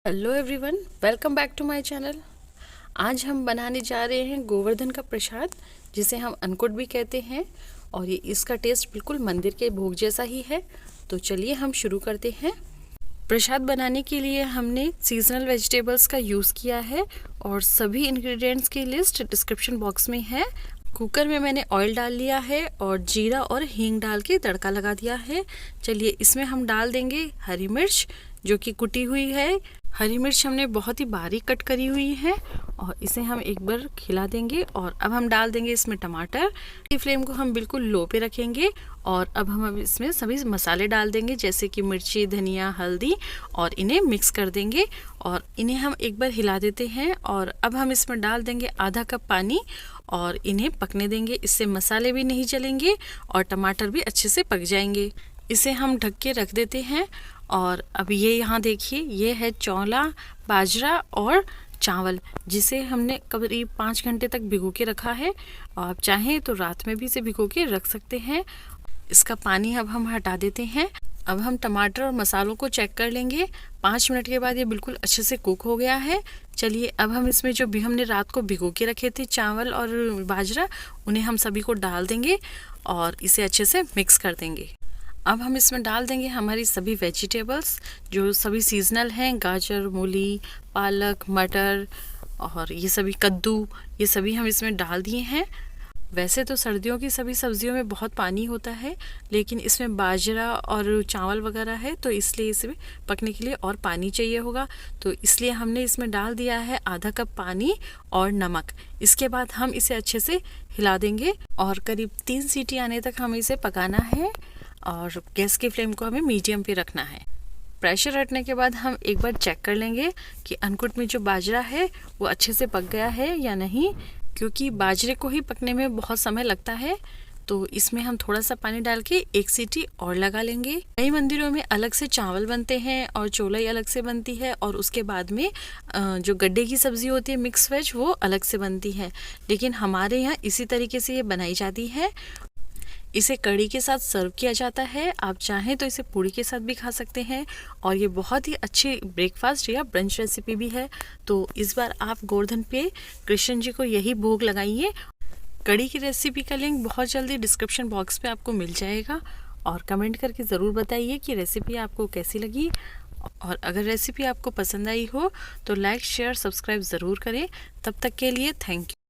Hello everyone, welcome back to my channel. आज हम बनाने जा रहे हैं गोवर्धन का प्रसाद, जिसे हम अन्नकूट भी कहते हैं। और ये इसका टेस्ट बिल्कुल मंदिर के भोग जैसा ही है। तो चलिए हम शुरू करते हैं। प्रसाद बनाने के लिए हमने सीजनल वेजिटेबल्स का यूज़ किया है और सभी इंग्रेडिएंट्स की लिस्ट डिस्क्रिप्शन बॉक्स में है। कुकर में मैंने ऑयल डाल लिया है और जीरा और हींग डाल के तड़का लगा दिया है। चलिए इसमें हम डाल देंगे हरी मिर्च, जो कि कुटी हुई है। हरी मिर्च हमने बहुत ही बारीक कट करी हुई है और इसे हम एक बार खिला देंगे। और अब हम डाल देंगे इसमें टमाटर। की फ्लेम को हम बिल्कुल लो पे रखेंगे और अब हम इसमें सभी मसाले डाल देंगे, जैसे कि मिर्ची, धनिया, हल्दी, और इन्हें मिक्स कर देंगे और इन्हें हम एक बार हिला देते हैं। और अब हम इसमें डाल देंगे आधा कप पानी और इन्हें पकने देंगे। इससे मसाले भी नहीं जलेंगे और टमाटर भी अच्छे से पक जाएंगे। इसे हम ढक के रख देते हैं। और अब ये यहाँ देखिए, ये है चौला, बाजरा और चावल, जिसे हमने करीब 5 घंटे तक भिगो के रखा है। और आप चाहें तो रात में भी इसे भिगो के रख सकते हैं। इसका पानी अब हम हटा देते हैं। अब हम टमाटर और मसालों को चेक कर लेंगे। 5 मिनट के बाद ये बिल्कुल अच्छे से कुक हो गया है। चलिए अब हम इसमें जो भी हमने रात को भिगो के रखे थे चावल और बाजरा, उन्हें हम सभी को डाल देंगे और इसे अच्छे से मिक्स कर देंगे। अब हम इसमें डाल देंगे हमारी सभी वेजिटेबल्स, जो सभी सीजनल हैं। गाजर, मूली, पालक, मटर और ये सभी कद्दू, ये सभी हम इसमें डाल दिए हैं। वैसे तो सर्दियों की सभी सब्जियों में बहुत पानी होता है, लेकिन इसमें बाजरा और चावल वगैरह है, तो इसलिए इसे पकने के लिए और पानी चाहिए होगा। तो इसलिए हमने इसमें डाल दिया है आधा कप पानी और नमक। इसके बाद हम इसे अच्छे से हिला देंगे और करीब 3 सीटी आने तक हमें इसे पकाना है और गैस की फ्लेम को हमें मीडियम पे रखना है। प्रेशर हटने के बाद हम एक बार चेक कर लेंगे कि अन्नकूट में जो बाजरा है वो अच्छे से पक गया है या नहीं, क्योंकि बाजरे को ही पकने में बहुत समय लगता है। तो इसमें हम थोड़ा सा पानी डाल के 1 सीटी और लगा लेंगे। कई मंदिरों में अलग से चावल बनते हैं और चौलाई अलग से बनती है, और उसके बाद में जो गड्ढे की सब्जी होती है मिक्स वेज, वो अलग से बनती है। लेकिन हमारे यहाँ इसी तरीके से ये बनाई जाती है। इसे कढ़ी के साथ सर्व किया जाता है। आप चाहें तो इसे पूड़ी के साथ भी खा सकते हैं और ये बहुत ही अच्छी ब्रेकफास्ट या ब्रंच रेसिपी भी है। तो इस बार आप गोवर्धन पे कृष्ण जी को यही भोग लगाइए। कढ़ी की रेसिपी का लिंक बहुत जल्दी डिस्क्रिप्शन बॉक्स पे आपको मिल जाएगा। और कमेंट करके ज़रूर बताइए कि रेसिपी आपको कैसी लगी। और अगर रेसिपी आपको पसंद आई हो तो लाइक, शेयर, सब्सक्राइब ज़रूर करें। तब तक के लिए थैंक यू।